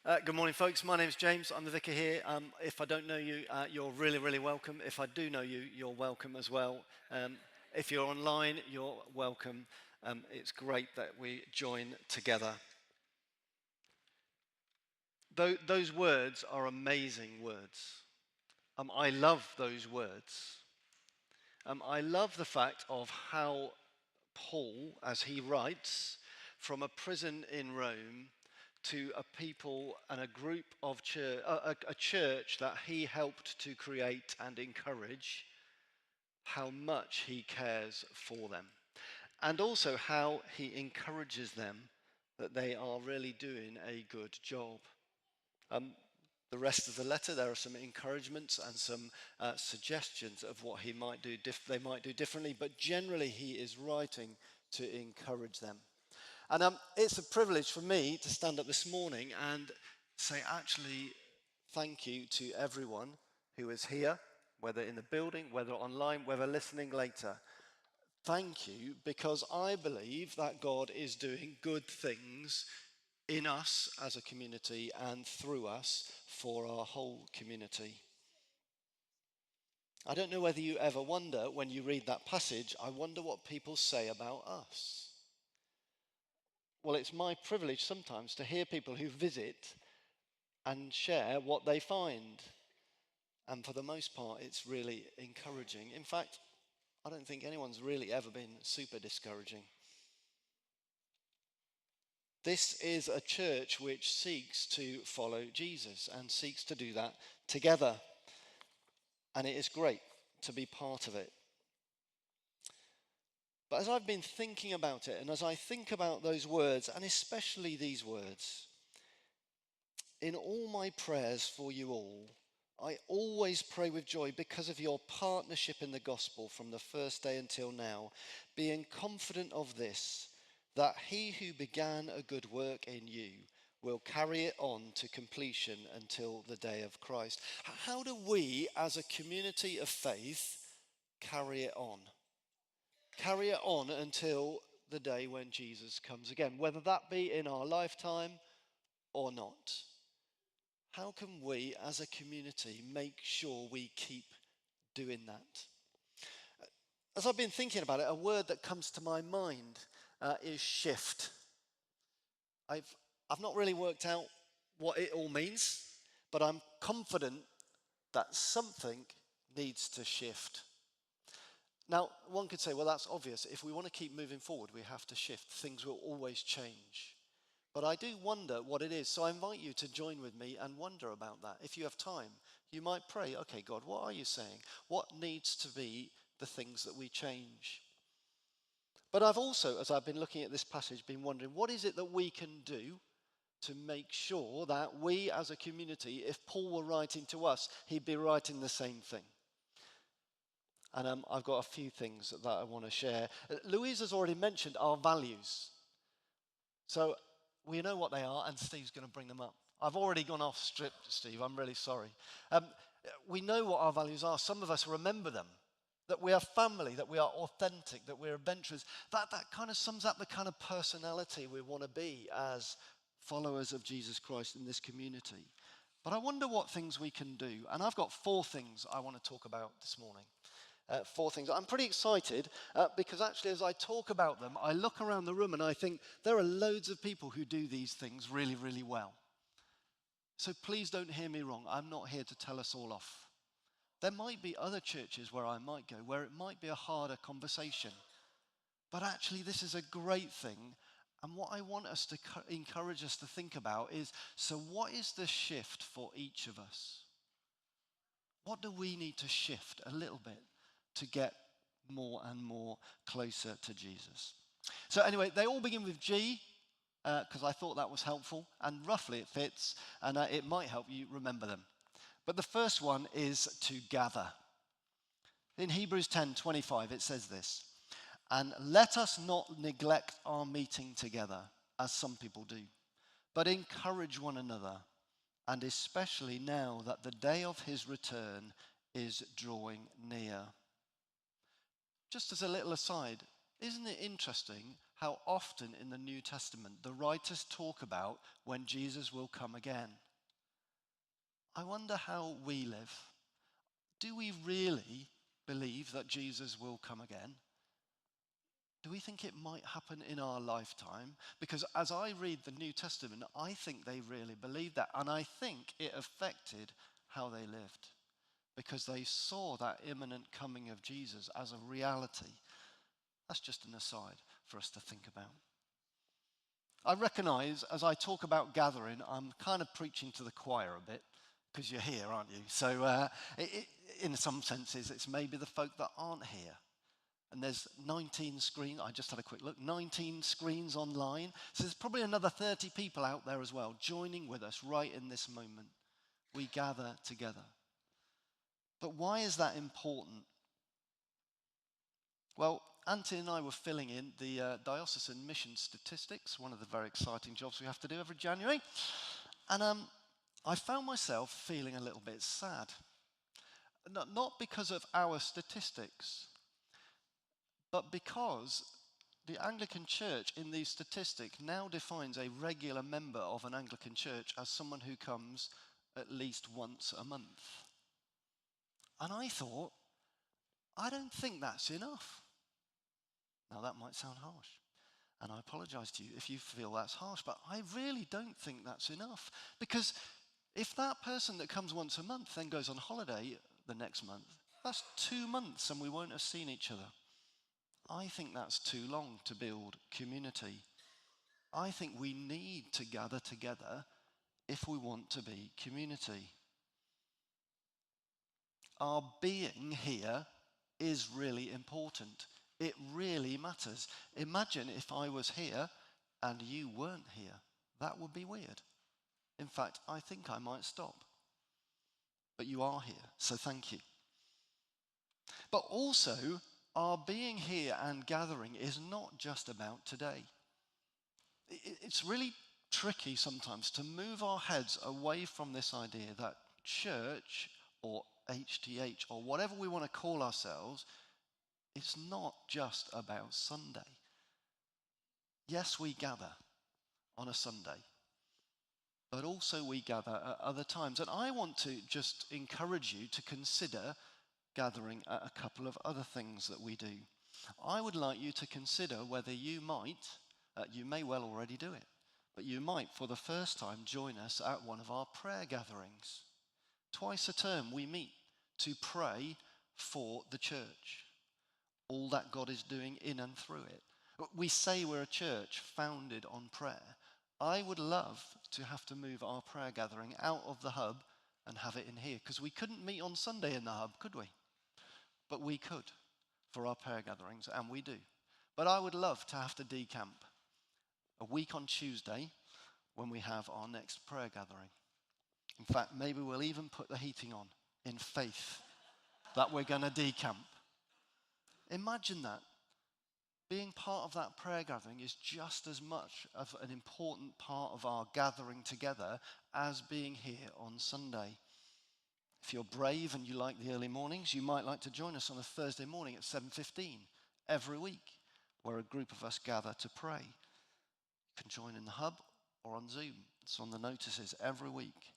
Good morning, folks. My name's James. I'm the vicar here. If I don't know you, you're really, really welcome. If I do know you, you're welcome as well. If you're online, you're welcome. It's great that we join together. Those words are amazing words. I love those words. I love the fact of how Paul, as he writes, from a prison in Rome to a people and a group of a church that he helped to create and encourage, how much he cares for them. And also how he encourages them that they are really doing a good job. The rest of the letter, there are some encouragements and some suggestions of what he might do. They might do differently, but generally he is writing to encourage them. And it's a privilege for me to stand up this morning and say, actually, thank you to everyone who is here, whether in the building, whether online, whether listening later. Thank you, because I believe that God is doing good things in us as a community and through us for our whole community. I don't know whether you ever wonder, when you read that passage, I wonder what people say about us. Well, it's my privilege sometimes to hear people who visit and share what they find. And for the most part, it's really encouraging. In fact, I don't think anyone's really ever been super discouraging. This is a church which seeks to follow Jesus and seeks to do that together. And it is great to be part of it. But as I've been thinking about it, and as I think about those words, and especially these words, in all my prayers for you all, I always pray with joy because of your partnership in the gospel from the first day until now, being confident of this, that he who began a good work in you will carry it on to completion until the day of Christ. How do we, as a community of faith, carry it on? Carry it on until the day when Jesus comes again, whether that be in our lifetime or not. How can we as a community make sure we keep doing that? As I've been thinking about it, a word that comes to my mind is shift. I've not really worked out what it all means, but I'm confident that something needs to shift. Now, one could say, well, that's obvious. If we want to keep moving forward, we have to shift. Things will always change. But I do wonder what it is. So I invite you to join with me and wonder about that. If you have time, you might pray, okay, God, what are you saying? What needs to be the things that we change? But I've also, as I've been looking at this passage, been wondering, what is it that we can do to make sure that we as a community, if Paul were writing to us, he'd be writing the same thing? And I've got a few things that I want to share. Louise has already mentioned our values. So we know what they are, and Steve's going to bring them up. I've already gone off script, Steve. I'm really sorry. We know what our values are. Some of us remember them. That we are family, that we are authentic, that we're adventurous. That kind of sums up the kind of personality we want to be as followers of Jesus Christ in this community. But I wonder what things we can do. And I've got 4 things I want to talk about this morning. 4 things. I'm pretty excited because actually as I talk about them, I look around the room and I think there are loads of people who do these things really, really well. So please don't hear me wrong. I'm not here to tell us all off. There might be other churches where I might go, where it might be a harder conversation. But actually this is a great thing. And what I want us to encourage us to think about is, so what is the shift for each of us? What do we need to shift a little bit to get more and more closer to Jesus? So anyway, they all begin with G, because I thought that was helpful, and roughly it fits, and it might help you remember them. But the first one is to gather. In Hebrews 10:25, it says this, and let us not neglect our meeting together, as some people do, but encourage one another, and especially now that the day of his return is drawing near. Just as a little aside, isn't it interesting how often in the New Testament the writers talk about when Jesus will come again. I wonder how we live. Do we really believe that Jesus will come again? Do we think it might happen in our lifetime? Because as I read the New Testament, I think they really believed that. And I think it affected how they lived, because they saw that imminent coming of Jesus as a reality. That's just an aside for us to think about. I recognize as I talk about gathering, I'm kind of preaching to the choir a bit, because you're here, aren't you? So in some senses, it's maybe the folk that aren't here. And there's 19 screens, I just had a quick look, 19 screens online. So there's probably another 30 people out there as well, joining with us right in this moment. We gather together. But why is that important? Well, Auntie and I were filling in the diocesan mission statistics, one of the very exciting jobs we have to do every January. And I found myself feeling a little bit sad. Not because of our statistics, but because the Anglican Church in these statistics now defines a regular member of an Anglican church as someone who comes at least once a month. And I thought, I don't think that's enough. Now that might sound harsh, and I apologize to you if you feel that's harsh, but I really don't think that's enough. Because if that person that comes once a month then goes on holiday the next month, that's 2 months and we won't have seen each other. I think that's too long to build community. I think we need to gather together if we want to be community. Our being here is really important. It really matters. Imagine if I was here and you weren't here. That would be weird. In fact, I think I might stop. But you are here, so thank you. But also, our being here and gathering is not just about today. It's really tricky sometimes to move our heads away from this idea that church or HTH or whatever we want to call ourselves, it's not just about Sunday. Yes, we gather on a Sunday, but also we gather at other times. And I want to just encourage you to consider gathering at a couple of other things that we do. I would like you to consider whether you might, you may well already do it, but you might for the first time join us at one of our prayer gatherings. Twice a term we meet to pray for the church, all that God is doing in and through it. We say we're a church founded on prayer. I would love to have to move our prayer gathering out of the hub and have it in here, because we couldn't meet on Sunday in the hub, could we? But we could for our prayer gatherings, and we do. But I would love to have to decamp a week on Tuesday when we have our next prayer gathering. In fact, maybe we'll even put the heating on in faith that we're going to decamp. Imagine that. Being part of that prayer gathering is just as much of an important part of our gathering together as being here on Sunday. If you're brave and you like the early mornings, you might like to join us on a Thursday morning at 7:15 every week, where a group of us gather to pray. You can join in the hub or on Zoom. It's on the notices every week.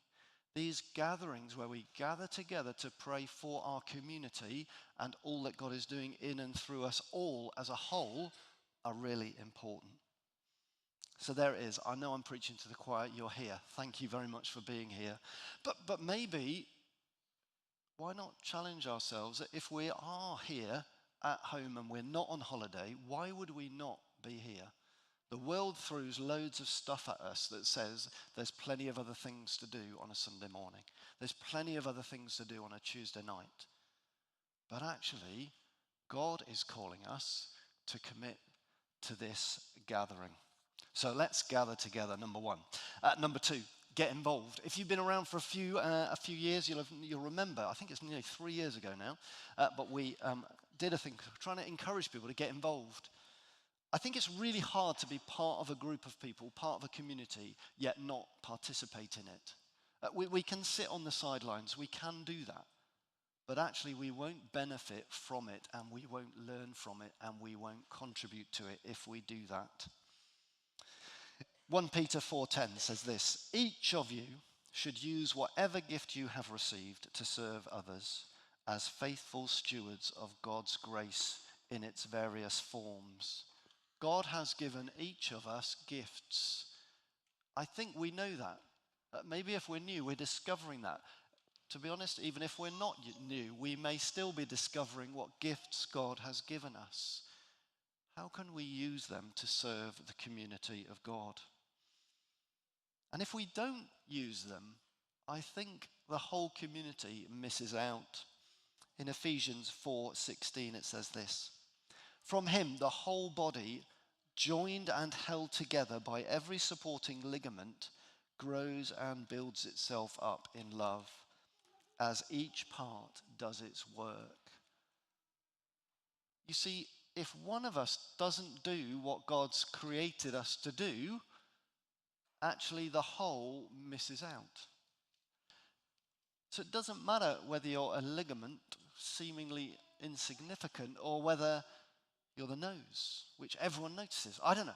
These gatherings where we gather together to pray for our community and all that God is doing in and through us all as a whole are really important. So there it is. I know I'm preaching to the choir. You're here. Thank you very much for being here. But maybe, why not challenge ourselves that if we are here at home and we're not on holiday, why would we not be here? The world throws loads of stuff at us that says there's plenty of other things to do on a Sunday morning. There's plenty of other things to do on a Tuesday night. But actually, God is calling us to commit to this gathering. So let's gather together, number one. Number two, get involved. If you've been around for a few years, you'll remember, I think it's nearly 3 years ago now, but we did a thing trying to encourage people to get involved. I think it's really hard to be part of a group of people, part of a community, yet not participate in it. We can sit on the sidelines, we can do that. but actually we won't benefit from it, and we won't learn from it, and we won't contribute to it if we do that. 1 Peter 4:10 says this: each of you should use whatever gift you have received to serve others as faithful stewards of God's grace in its various forms. God has given each of us gifts. I think we know that. Maybe if we're new, we're discovering that. To be honest, even if we're not new, we may still be discovering what gifts God has given us. How can we use them to serve the community of God? And if we don't use them, I think the whole community misses out. In Ephesians 4:16 it says this: from him the whole body, joined and held together by every supporting ligament, grows and builds itself up in love as each part does its work. You see, if one of us doesn't do what God's created us to do, actually the whole misses out. So it doesn't matter whether you're a ligament, seemingly insignificant, or whether you're the nose, which everyone notices. I don't know.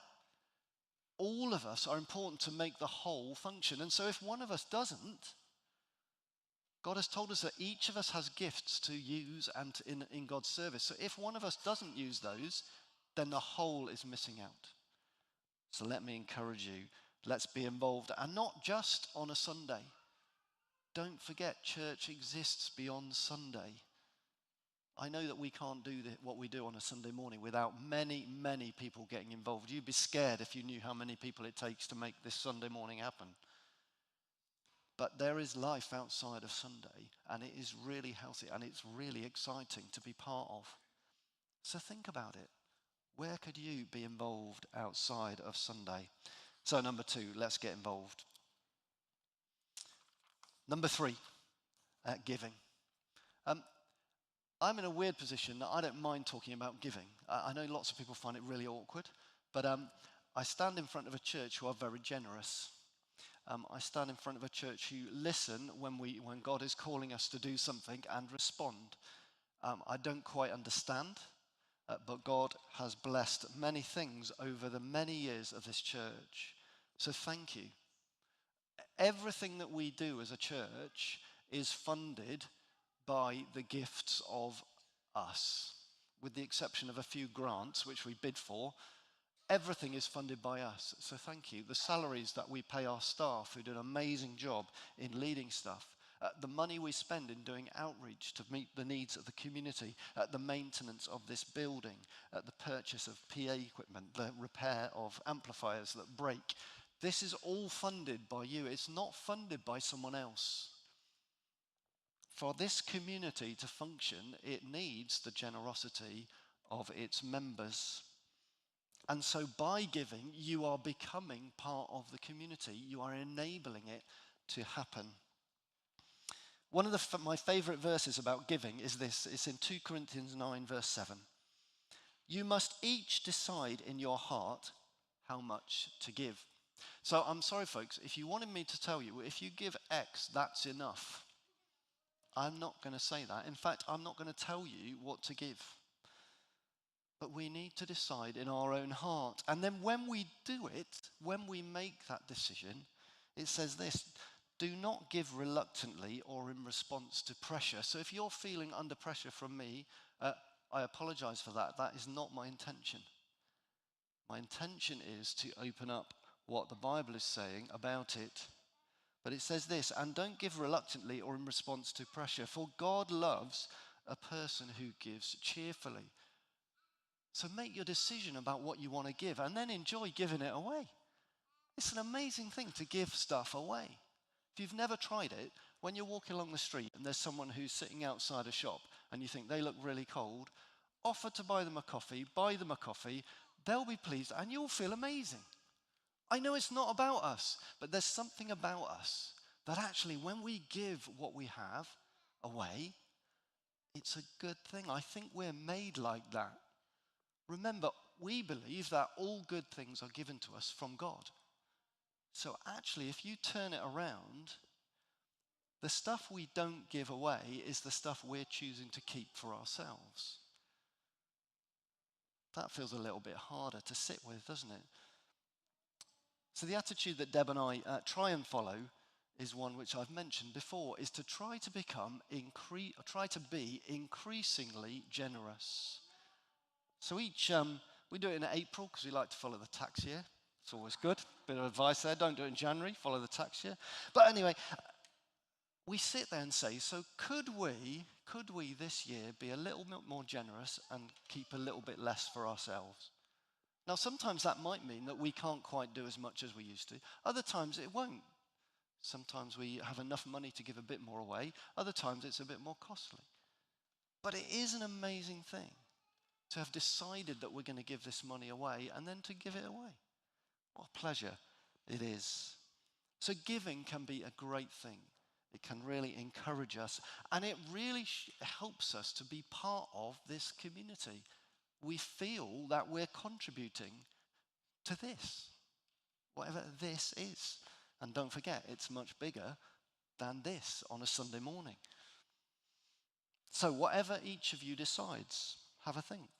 All of us are important to make the whole function. And so if one of us doesn't, God has told us that each of us has gifts to use and in God's service. So if one of us doesn't use those, then the whole is missing out. So let me encourage you, let's be involved, and not just on a Sunday. Don't forget, church exists beyond Sunday. I know that we can't do what we do on a Sunday morning without many, many people getting involved. You'd be scared if you knew how many people it takes to make this Sunday morning happen. But there is life outside of Sunday, and it is really healthy, and it's really exciting to be part of. So think about it. Where could you be involved outside of Sunday? So number 2, let's get involved. Number 3, giving. I'm in a weird position that I don't mind talking about giving. I know lots of people find it really awkward, but I stand in front of a church who are very generous. I stand in front of a church who listen when God is calling us to do something and respond. I don't quite understand, but God has blessed many things over the many years of this church. So thank you. Everything that we do as a church is funded by the gifts of us, with the exception of a few grants which we bid for. Everything is funded by us, so thank you. The salaries that we pay our staff who do an amazing job in leading stuff, the money we spend in doing outreach to meet the needs of the community, the maintenance of this building, the purchase of PA equipment, the repair of amplifiers that break. This is all funded by you. It's not funded by someone else. For this community to function, it needs the generosity of its members. And so by giving, you are becoming part of the community. You are enabling it to happen. One of my favorite verses about giving is this. It's in 2 Corinthians 9, verse 7. You must each decide in your heart how much to give. So I'm sorry, folks, if you wanted me to tell you, if you give X, that's enough. I'm not going to say that. In fact, I'm not going to tell you what to give. But we need to decide in our own heart. And then when we do it, when we make that decision, it says this: do not give reluctantly or in response to pressure. So if you're feeling under pressure from me, I apologize for that. That is not my intention. My intention is to open up what the Bible is saying about it. But it says this: and don't give reluctantly or in response to pressure, for God loves a person who gives cheerfully. So make your decision about what you want to give and then enjoy giving it away. It's an amazing thing to give stuff away. If you've never tried it, when you're walking along the street and there's someone who's sitting outside a shop and you think they look really cold, offer to buy them a coffee, they'll be pleased and you'll feel amazing. I know it's not about us, but there's something about us that actually when we give what we have away, it's a good thing. I think we're made like that. Remember, we believe that all good things are given to us from God. So actually, if you turn it around, The stuff we don't give away is the stuff we're choosing to keep for ourselves. That feels a little bit harder to sit with, doesn't it? So the attitude that Deb and I try and follow is one which I've mentioned before, is to try to be increasingly generous. So we do it in April because we like to follow the tax year. It's always good. Bit of advice there. Don't do it in January. Follow the tax year. But anyway, we sit there and say, so could we this year be a little bit more generous and keep a little bit less for ourselves? Now, sometimes that might mean that we can't quite do as much as we used to. Other times it won't. Sometimes we have enough money to give a bit more away. Other times it's a bit more costly. But it is an amazing thing to have decided that we're going to give this money away and then to give it away. What a pleasure it is. So giving can be a great thing. It can really encourage us, and it really helps us to be part of this community. We feel that we're contributing to this, whatever this is. And don't forget, it's much bigger than this on a Sunday morning. So whatever each of you decides, have a think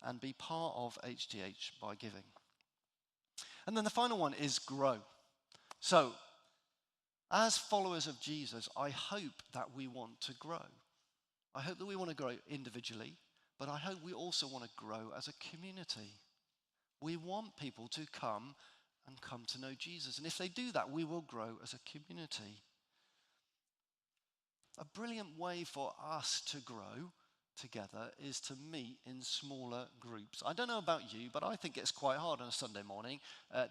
and be part of HTH by giving. And then the final one is grow. So as followers of Jesus, I hope that we want to grow. I hope that we want to grow individually, but I hope we also want to grow as a community. We want people to come to know Jesus. And if they do that, we will grow as a community. A brilliant way for us to grow together is to meet in smaller groups. I don't know about you, but I think it's quite hard on a Sunday morning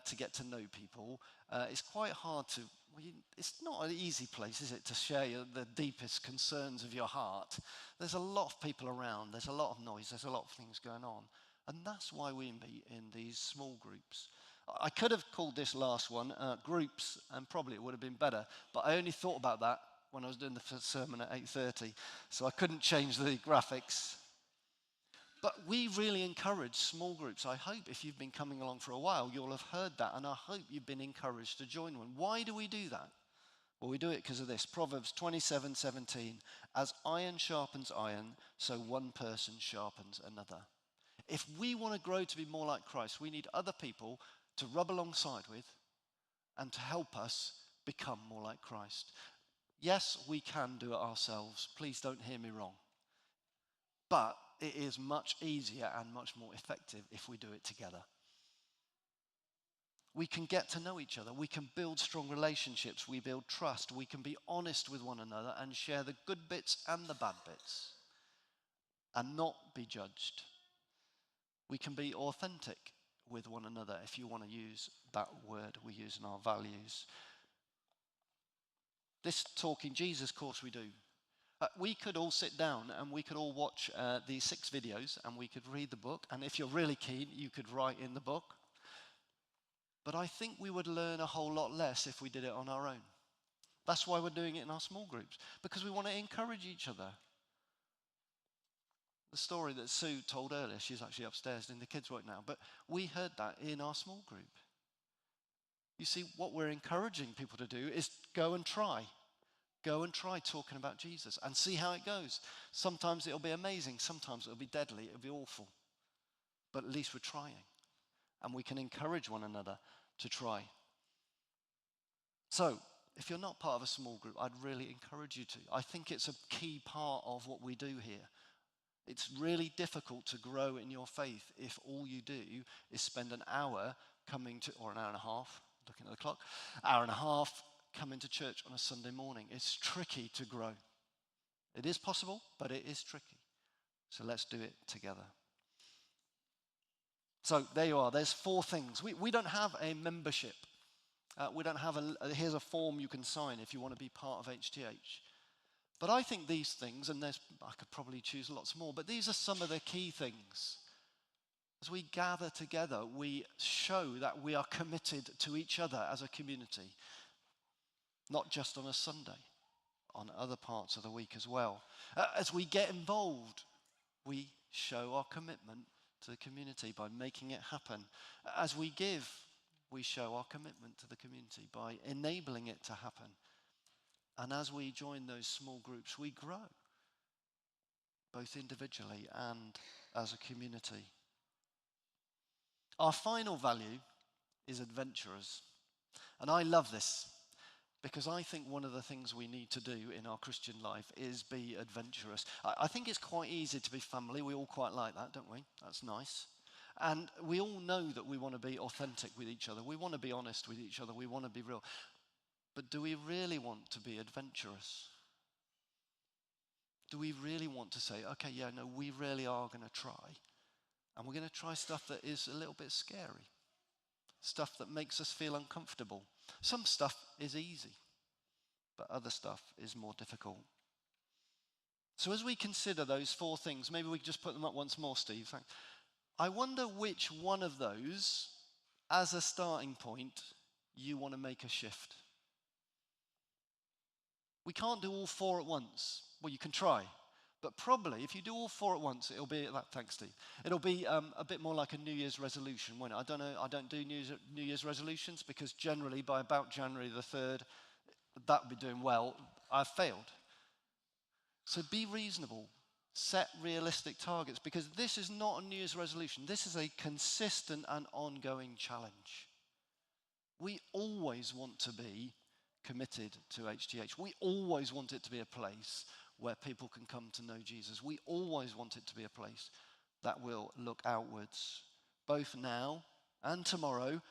to get to know people. It's quite hard to, it's not an easy place, is it, to share the deepest concerns of your heart. There's a lot of people around, there's a lot of noise, there's a lot of things going on. And that's why we meet in these small groups. I could have called this last one groups, and probably it would have been better, but I only thought about that when I was doing the first sermon at 8:30, so I couldn't change the graphics. But we really encourage small groups. I hope if you've been coming along for a while, you'll have heard that, and I hope you've been encouraged to join one. Why do we do that? Well, we do it because of this. Proverbs 27:17, as iron sharpens iron, so one person sharpens another. If we want to grow to be more like Christ, we need other people to rub alongside with and to help us become more like Christ. Yes, we can do it ourselves. Please don't hear me wrong. But it is much easier and much more effective if we do it together. We can get to know each other. We can build strong relationships. We build trust. We can be honest with one another and share the good bits and the bad bits and not be judged. We can be authentic with one another, if you want to use that word we use in our values. This Talking Jesus course we do. We could all sit down and we could all watch these 6 videos and we could read the book. And if you're really keen, you could write in the book. But I think we would learn a whole lot less if we did it on our own. That's why we're doing it in our small groups, because we want to encourage each other. The story that Sue told earlier, she's actually upstairs in the kids' work now, but we heard that in our small group. You see, what we're encouraging people to do is go and try. Go and try talking about Jesus and see how it goes. Sometimes it'll be amazing, sometimes it'll be deadly, it'll be awful. But at least we're trying, and we can encourage one another to try. So, if you're not part of a small group, I'd really encourage you to. I think it's a key part of what we do here. It's really difficult to grow in your faith if all you do is spend an hour coming to, or an hour and a half, looking at the clock, hour and a half coming to church on a Sunday morning. It's tricky to grow. It is possible, but it is tricky. So let's do it together. So there you are. There's 4 things. We don't have a membership. We don't have here's a form you can sign if you want to be part of HTH. But I think these things, and I could probably choose lots more, but these are some of the key things. As we gather together, we show that we are committed to each other as a community, not just on a Sunday, on other parts of the week as well. As we get involved, we show our commitment to the community by making it happen. As we give, we show our commitment to the community by enabling it to happen. And as we join those small groups, we grow, both individually and as a community. Our final value is adventurers. And I love this because I think one of the things we need to do in our Christian life is be adventurous. I think it's quite easy to be family. We all quite like that, don't we? That's nice. And we all know that we want to be authentic with each other. We want to be honest with each other. We want to be real. But do we really want to be adventurous? Do we really want to say, okay, yeah, no, we really are going to try. And we're going to try stuff that is a little bit scary. Stuff that makes us feel uncomfortable. Some stuff is easy, but other stuff is more difficult. So as we consider those 4 things, maybe we can just put them up once more, Steve. Thanks. I wonder which one of those, as a starting point, you want to make a shift. We can't do all 4 at once. Well, you can try. But probably, if you do all 4 at once, it'll be, thanks, Steve. It'll be a bit more like a New Year's resolution, won't it? I don't know, I don't do New Year's resolutions because generally by about January the 3rd, that would be doing well. I've failed. So be reasonable. Set realistic targets because this is not a New Year's resolution. This is a consistent and ongoing challenge. We always want to be committed to HTH. We always want it to be a place where people can come to know Jesus. We always want it to be a place that will look outwards, both now and tomorrow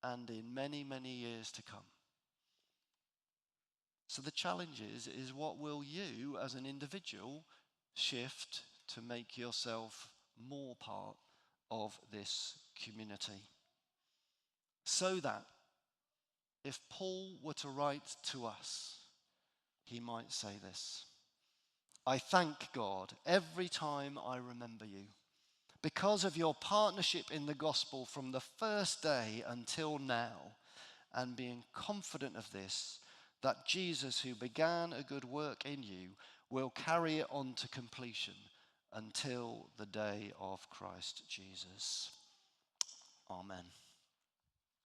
and in many, many years to come. So the challenge is what will you as an individual shift to make yourself more part of this community? So that if Paul were to write to us, he might say this: I thank God every time I remember you, because of your partnership in the gospel from the first day until now, and being confident of this, that Jesus, who began a good work in you, will carry it on to completion until the day of Christ Jesus. Amen.